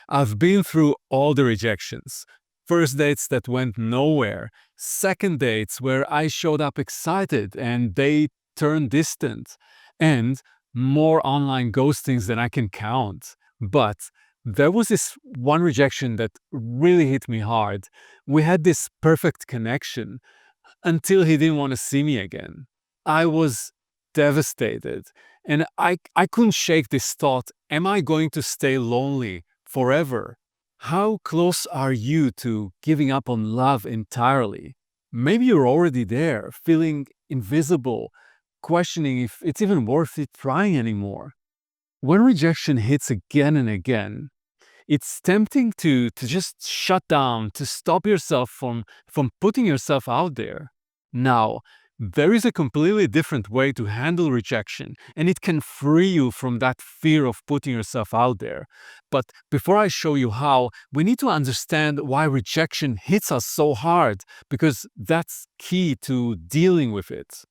I've been through all the rejections. First dates that went nowhere, second dates where I showed up excited and they turned distant, and more online ghostings than I can count. But there was this one rejection that really hit me hard. We had this perfect connection until he didn't want to see me again. I was devastated, and I couldn't shake this thought, am I going to stay lonely forever? How close are you to giving up on love entirely? Maybe you're already there, feeling invisible, questioning if it's even worth it trying anymore. When rejection hits again and again, it's tempting to just shut down, to stop yourself from putting yourself out there. Now, there is a completely different way to handle rejection, and it can free you from that fear of putting yourself out there. But before I show you how, we need to understand why rejection hits us so hard, because that's key to dealing with it.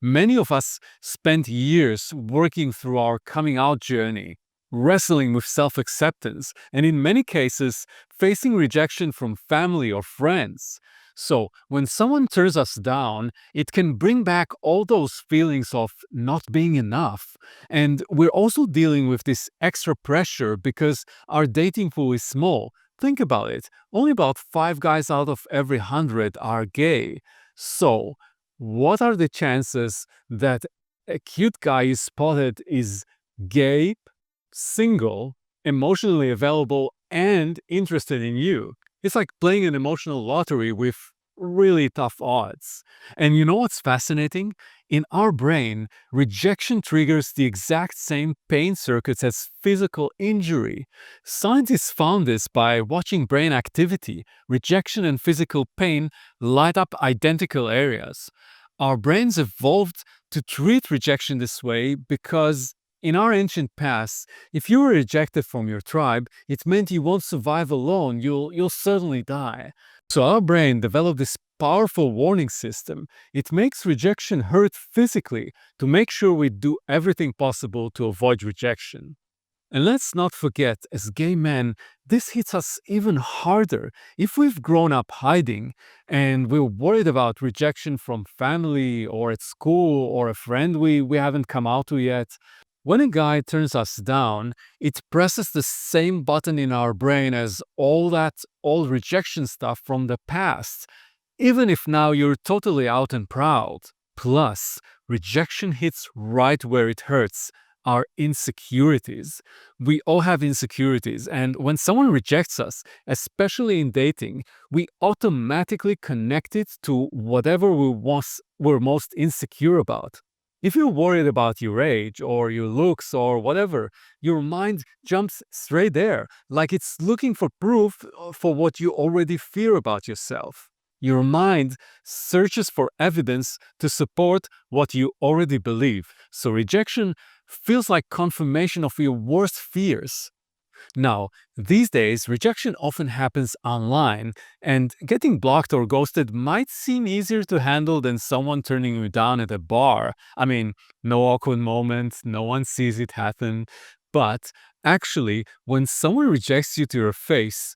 Many of us spent years working through our coming out journey, wrestling with self acceptance, and in many cases, facing rejection from family or friends. So, when someone turns us down, it can bring back all those feelings of not being enough. And we're also dealing with this extra pressure because our dating pool is small. Think about it, only about 5 guys out of every 100 are gay. So, what are the chances that a cute guy you spotted is gay, single, emotionally available, and interested in you? It's like playing an emotional lottery with really tough odds. And you know what's fascinating? In our brain, rejection triggers the exact same pain circuits as physical injury. Scientists found this by watching brain activity. Rejection and physical pain light up identical areas. Our brains evolved to treat rejection this way because in our ancient past, if you were rejected from your tribe, it meant you won't survive alone, you'll certainly die. So our brain developed this powerful warning system. It makes rejection hurt physically to make sure we do everything possible to avoid rejection. And let's not forget, as gay men, this hits us even harder. If we've grown up hiding and we're worried about rejection from family or at school or a friend we haven't come out to yet, when a guy turns us down, it presses the same button in our brain as all that old rejection stuff from the past, even if now you're totally out and proud. Plus, rejection hits right where it hurts, our insecurities. We all have insecurities, and when someone rejects us, especially in dating, we automatically connect it to whatever we're most insecure about. If you're worried about your age or your looks or whatever, your mind jumps straight there, like it's looking for proof for what you already fear about yourself. Your mind searches for evidence to support what you already believe, so rejection feels like confirmation of your worst fears. Now, these days, rejection often happens online, and getting blocked or ghosted might seem easier to handle than someone turning you down at a bar. I mean, no awkward moments, no one sees it happen. But actually, when someone rejects you to your face,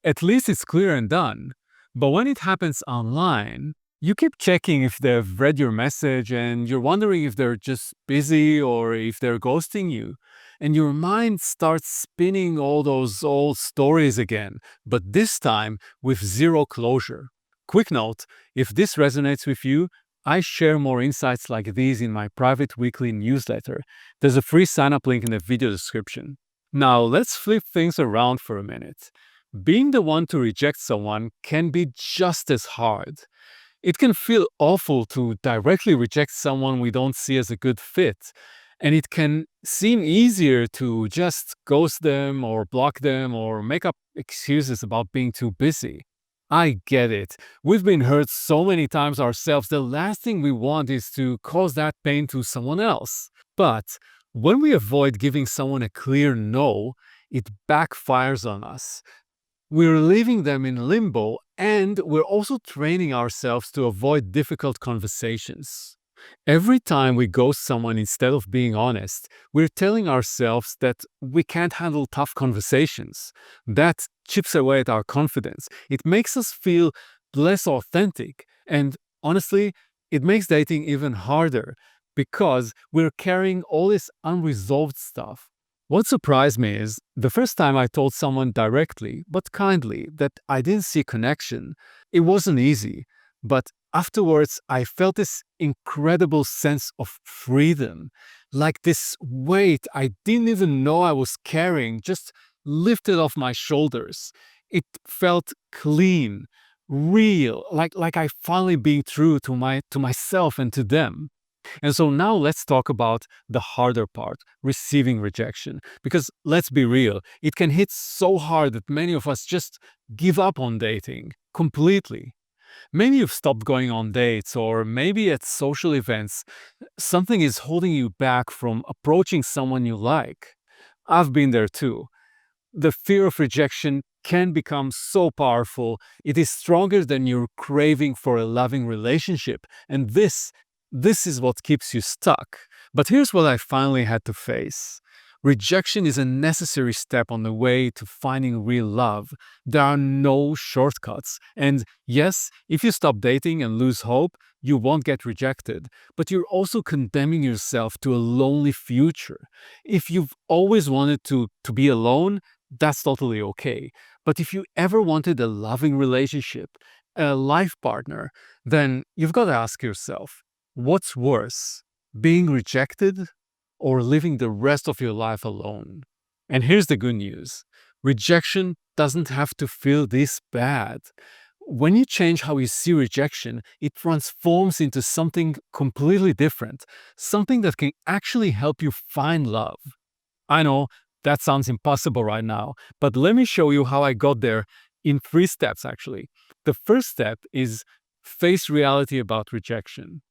at least it's clear and done. But when it happens online, you keep checking if they've read your message and you're wondering if they're just busy or if they're ghosting you. And your mind starts spinning all those old stories again, but this time with zero closure. Quick note, if this resonates with you, I share more insights like these in my private weekly newsletter. There's a free sign-up link in the video description. Now, let's flip things around for a minute. Being the one to reject someone can be just as hard. It can feel awful to directly reject someone we don't see as a good fit, and it can seem easier to just ghost them or block them or make up excuses about being too busy. I get it. We've been hurt so many times ourselves, the last thing we want is to cause that pain to someone else. But when we avoid giving someone a clear no, it backfires on us. We're leaving them in limbo, and we're also training ourselves to avoid difficult conversations. Every time we ghost someone instead of being honest, we're telling ourselves that we can't handle tough conversations. That chips away at our confidence. It makes us feel less authentic. And honestly, it makes dating even harder because we're carrying all this unresolved stuff. What surprised me is the first time I told someone directly, but kindly, that I didn't see connection, it wasn't easy. But afterwards, I felt this incredible sense of freedom. Like this weight I didn't even know I was carrying just lifted off my shoulders. It felt clean, real, like I finally being true to myself and to them. And so now let's talk about the harder part, receiving rejection. Because let's be real, it can hit so hard that many of us just give up on dating completely. Maybe you've stopped going on dates, or maybe at social events, something is holding you back from approaching someone you like. I've been there too. The fear of rejection can become so powerful. It is stronger than your craving for a loving relationship. And this is what keeps you stuck. But here's what I finally had to face. Rejection is a necessary step on the way to finding real love. There are no shortcuts. And yes, if you stop dating and lose hope, you won't get rejected. But you're also condemning yourself to a lonely future. If you've always wanted to be alone, that's totally okay. But if you ever wanted a loving relationship, a life partner, then you've got to ask yourself, what's worse, being rejected or living the rest of your life alone? And here's the good news. Rejection doesn't have to feel this bad. When you change how you see rejection, it transforms into something completely different, something that can actually help you find love. I know that sounds impossible right now, but let me show you how I got there in 3 steps actually. The first step is face reality about rejection.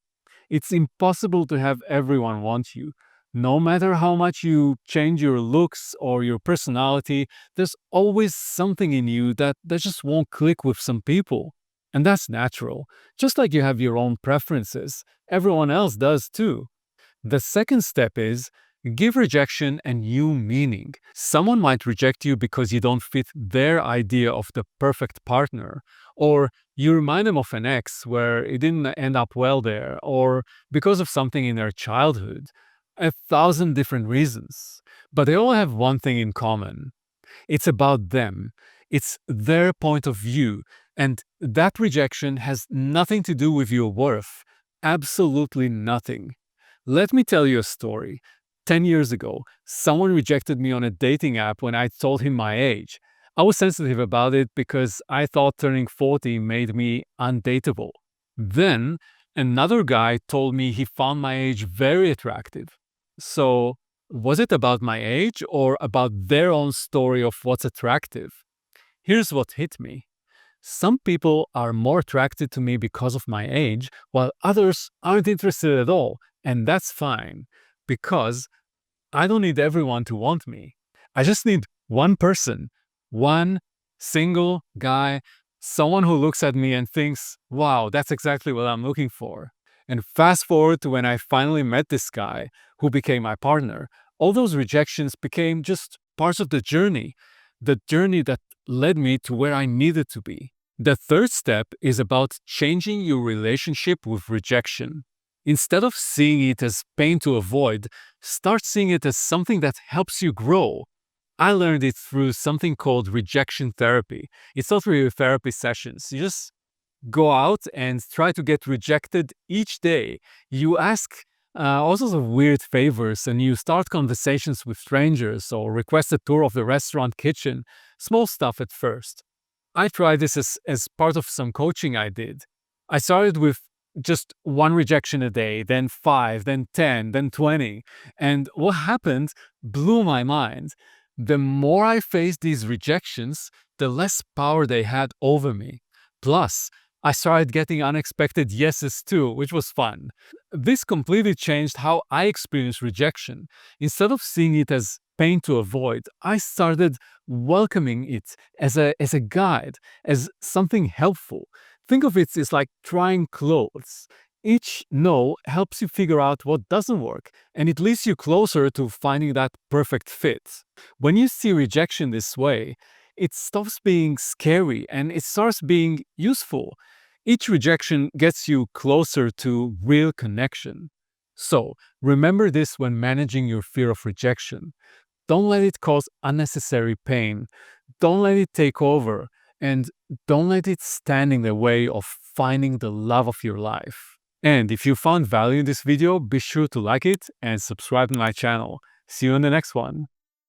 It's impossible to have everyone want you. No matter how much you change your looks or your personality, there's always something in you that just won't click with some people. And that's natural. Just like you have your own preferences, everyone else does too. The second step is give rejection a new meaning. Someone might reject you because you don't fit their idea of the perfect partner, or you remind them of an ex where it didn't end up well there, or because of something in their childhood. 1,000 different reasons. But they all have one thing in common. It's about them. It's their point of view. And that rejection has nothing to do with your worth. Absolutely nothing. Let me tell you a story. 10 years ago, someone rejected me on a dating app when I told him my age. I was sensitive about it because I thought turning 40 made me undateable. Then, another guy told me he found my age very attractive. So, was it about my age or about their own story of what's attractive? Here's what hit me. Some people are more attracted to me because of my age, while others aren't interested at all, and that's fine, because I don't need everyone to want me. I just need one person, one single guy, someone who looks at me and thinks, wow, that's exactly what I'm looking for. And fast forward to when I finally met this guy who became my partner, all those rejections became just parts of the journey that led me to where I needed to be. The third step is about changing your relationship with rejection. Instead of seeing it as pain to avoid, start seeing it as something that helps you grow. I learned it through something called rejection therapy. It's not really therapy sessions. You just go out and try to get rejected each day. You ask all sorts of weird favors and you start conversations with strangers or request a tour of the restaurant kitchen. Small stuff at first. I tried this as part of some coaching I did. I started with just one rejection a day, then 5, then 10, then 20. And what happened blew my mind. The more I faced these rejections, the less power they had over me. Plus, I started getting unexpected yeses too, which was fun. This completely changed how I experienced rejection. Instead of seeing it as pain to avoid, I started welcoming it as a guide, as something helpful. Think of it as like trying clothes. Each no helps you figure out what doesn't work, and it leads you closer to finding that perfect fit. When you see rejection this way, it stops being scary and it starts being useful. Each rejection gets you closer to real connection. So, remember this when managing your fear of rejection. Don't let it cause unnecessary pain. Don't let it take over. And don't let it stand in the way of finding the love of your life. And if you found value in this video, be sure to like it and subscribe to my channel. See you in the next one.